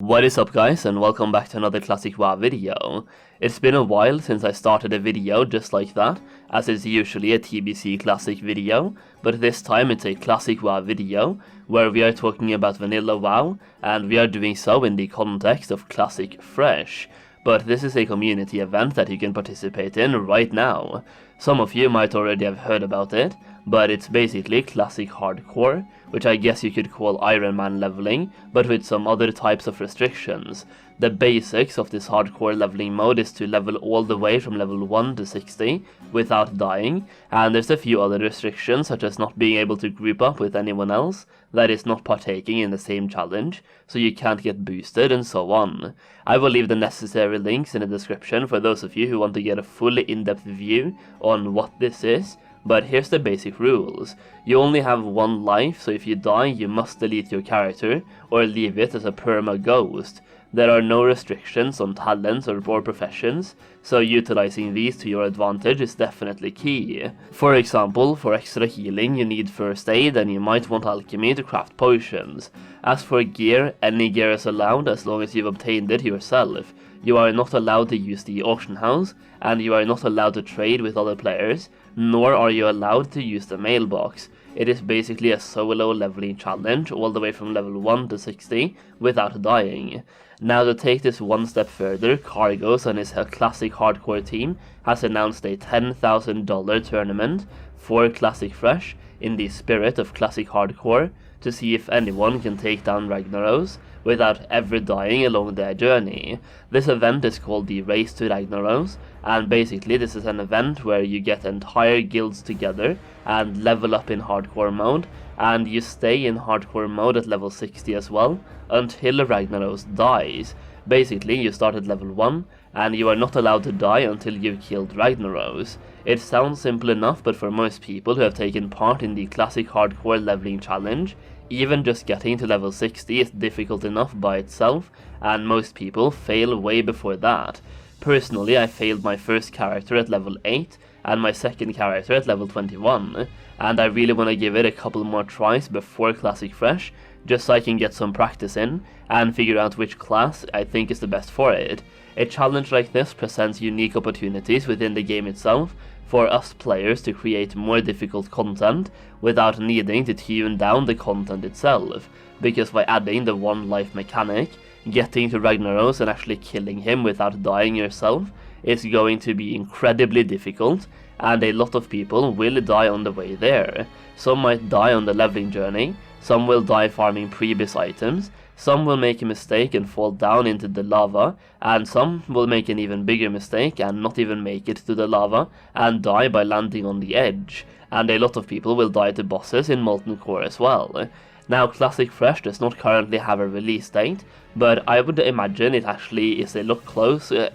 What is up guys, and welcome back to another Classic WoW video. It's been a while since I started a video just like that, as it's usually a TBC Classic video, but this time it's a Classic WoW video, where we are talking about Vanilla WoW, and we are doing so in the context of Classic Fresh. But this is a community event that you can participate in right now. Some of you might already have heard about it, but it's basically Classic Hardcore, which I guess you could call Ironman Leveling, but with some other types of restrictions. The basics of this hardcore leveling mode is to level all the way from level 1 to 60 without dying, and there's a few other restrictions such as not being able to group up with anyone else that is not partaking in the same challenge, so you can't get boosted and so on. I will leave the necessary links in the description for those of you who want to get a fully in-depth view on what this is. But here's the basic rules. You only have one life, so if you die you must delete your character or leave it as a perma ghost. There are no restrictions on talents or professions, so utilizing these to your advantage is definitely key. For example, for extra healing you need first aid and you might want alchemy to craft potions. As for gear, any gear is allowed as long as you've obtained it yourself. You are not allowed to use the auction house, and you are not allowed to trade with other players, nor are you allowed to use the mailbox. It is basically a solo leveling challenge all the way from level 1 to 60 without dying. Now to take this one step further, Kargoz and his classic hardcore team has announced a $10,000 tournament for Classic Fresh in the spirit of Classic Hardcore to see if anyone can take down Ragnaros without ever dying along their journey. This event is called the Race to Ragnaros, and basically this is an event where you get entire guilds together and level up in hardcore mode, and you stay in hardcore mode at level 60 as well until Ragnaros dies. Basically you start at level 1 and you are not allowed to die until you've killed Ragnaros. It sounds simple enough, but for most people who have taken part in the Classic Hardcore Leveling Challenge, even just getting to level 60 is difficult enough by itself, and most people fail way before that. Personally, I failed my first character at level 8 and my second character at level 21, and I really want to give it a couple more tries before Classic Fresh, just so I can get some practice in and figure out which class I think is the best for it. A challenge like this presents unique opportunities within the game itself for us players to create more difficult content without needing to tune down the content itself, because by adding the one life mechanic, getting to Ragnaros and actually killing him without dying yourself is going to be incredibly difficult, and a lot of people will die on the way there. Some might die on the leveling journey, some will die farming pre-bis items, some will make a mistake and fall down into the lava, and some will make an even bigger mistake and not even make it to the lava and die by landing on the edge, and a lot of people will die to bosses in Molten Core as well. Now Classic Fresh does not currently have a release date, but I would imagine it actually is a lot closer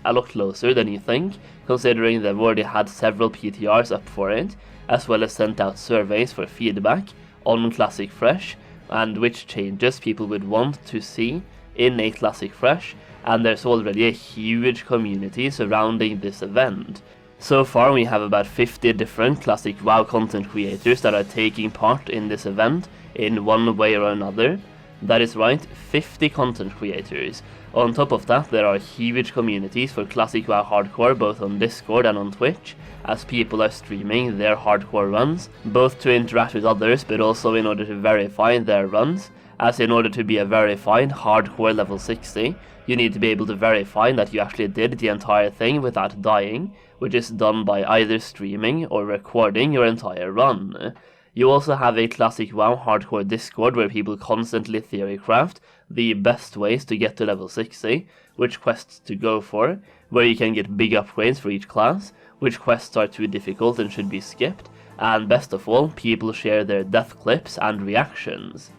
than you think, considering they've already had several PTRs up for it, as well as sent out surveys for feedback on Classic Fresh, and which changes people would want to see in a Classic Fresh, and there's already a huge community surrounding this event. So far we have about 50 different Classic WoW content creators that are taking part in this event in one way or another. That is right, 50 content creators. On top of that, there are huge communities for Classic WoW Hardcore both on Discord and on Twitch, as people are streaming their hardcore runs, both to interact with others but also in order to verify their runs, as in order to be a verified hardcore level 60, you need to be able to verify that you actually did the entire thing without dying, which is done by either streaming or recording your entire run. You also have a Classic WoW Hardcore Discord where people constantly theorycraft the best ways to get to level 60, which quests to go for, where you can get big upgrades for each class, which quests are too difficult and should be skipped, and best of all, people share their death clips and reactions.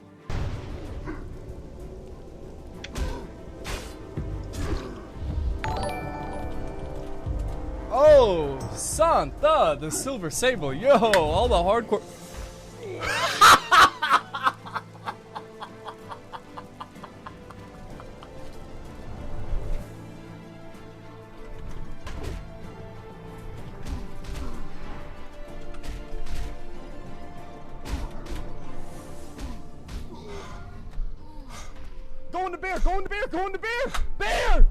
Oh, Santa, the Silver Sable, yo, all the hardcore... Go in the bear Going to beer! Going to beer! Beer!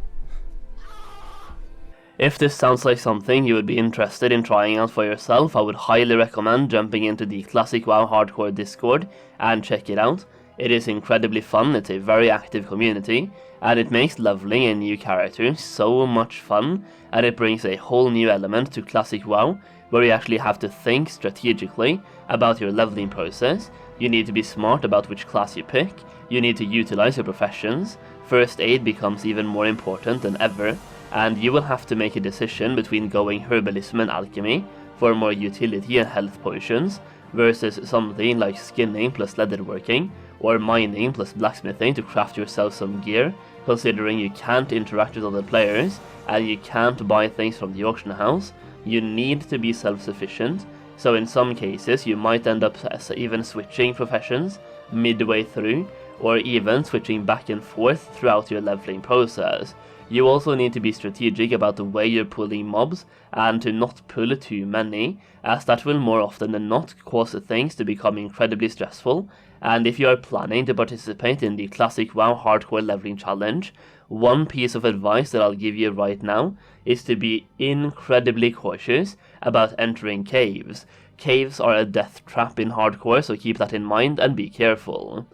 If this sounds like something you would be interested in trying out for yourself, I would highly recommend jumping into the Classic WoW Hardcore Discord and check it out. It is incredibly fun, it's a very active community, and it makes leveling a new character so much fun, and it brings a whole new element to Classic WoW, where you actually have to think strategically about your leveling process. You need to be smart about which class you pick, you need to utilize your professions, first aid becomes even more important than ever, and you will have to make a decision between going herbalism and alchemy for more utility and health potions, versus something like skinning plus leatherworking, or mining plus blacksmithing to craft yourself some gear, considering you can't interact with other players, and you can't buy things from the auction house. You need to be self-sufficient, so in some cases you might end up even switching professions midway through, or even switching back and forth throughout your leveling process. You also need to be strategic about the way you're pulling mobs, and to not pull too many, as that will more often than not cause things to become incredibly stressful. And if you are planning to participate in the Classic WoW Hardcore Leveling Challenge, one piece of advice that I'll give you right now is to be incredibly cautious about entering caves. Caves are a death trap in Hardcore, so keep that in mind and be careful.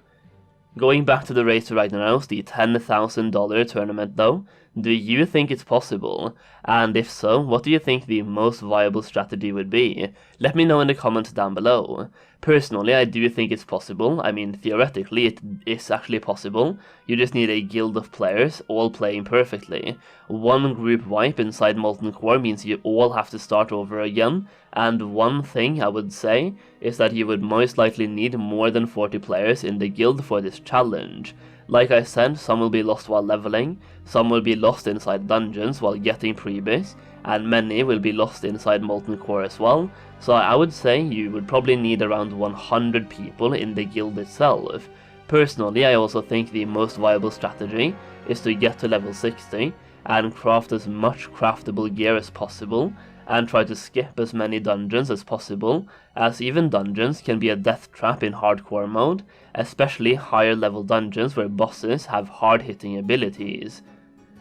Going back to the Race to Ragnaros, the $10,000 tournament though, do you think it's possible? And if so, what do you think the most viable strategy would be? Let me know in the comments down below. Personally, I do think it's possible. I mean, theoretically, it is actually possible. You just need a guild of players, all playing perfectly. One group wipe inside Molten Core means you all have to start over again, and one thing I would say is that you would most likely need more than 40 players in the guild for this challenge. Like I said, some will be lost while leveling, some will be lost inside dungeons while getting pre-bis, and many will be lost inside Molten Core as well, so I would say you would probably need around 100 people in the guild itself. Personally, I also think the most viable strategy is to get to level 60 and craft as much craftable gear as possible, and try to skip as many dungeons as possible, as even dungeons can be a death trap in hardcore mode, especially higher level dungeons where bosses have hard hitting abilities.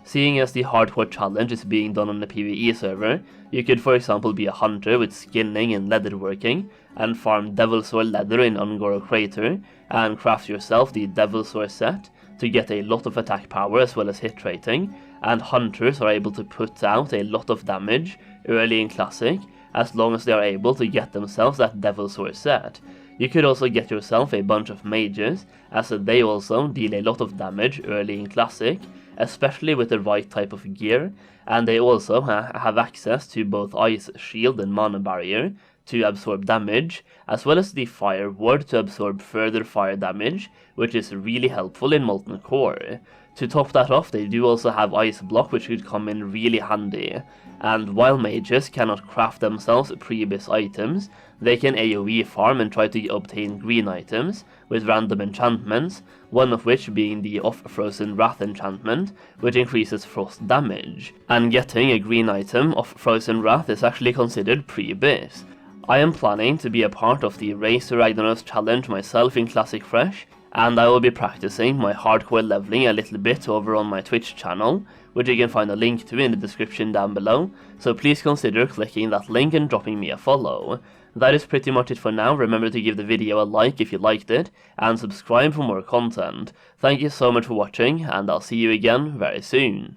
Seeing as the hardcore challenge is being done on the PvE server, you could for example be a hunter with skinning and leatherworking, and farm Devilsaur leather in Ungoro Crater, and craft yourself the Devilsaur set to get a lot of attack power as well as hit rating, and hunters are able to put out a lot of damage early in Classic, as long as they are able to get themselves that Devilsaur set. You could also get yourself a bunch of mages, as they also deal a lot of damage early in Classic, especially with the right type of gear, and they also have access to both Ice Shield and Mana Barrier to absorb damage, as well as the Fire Ward to absorb further fire damage, which is really helpful in Molten Core. To top that off, they do also have Ice Block, which could come in really handy, and while mages cannot craft themselves pre-bis items, they can AoE farm and try to obtain green items with random enchantments, one of which being the Off-Frozen Wrath enchantment, which increases frost damage, and getting a green item of Frozen Wrath is actually considered pre-bis. I am planning to be a part of the Race to Ragnaros challenge myself in Classic Fresh, and I will be practicing my hardcore leveling a little bit over on my Twitch channel, which you can find a link to in the description down below, so please consider clicking that link and dropping me a follow. That is pretty much it for now. Remember to give the video a like if you liked it, and subscribe for more content. Thank you so much for watching, and I'll see you again very soon.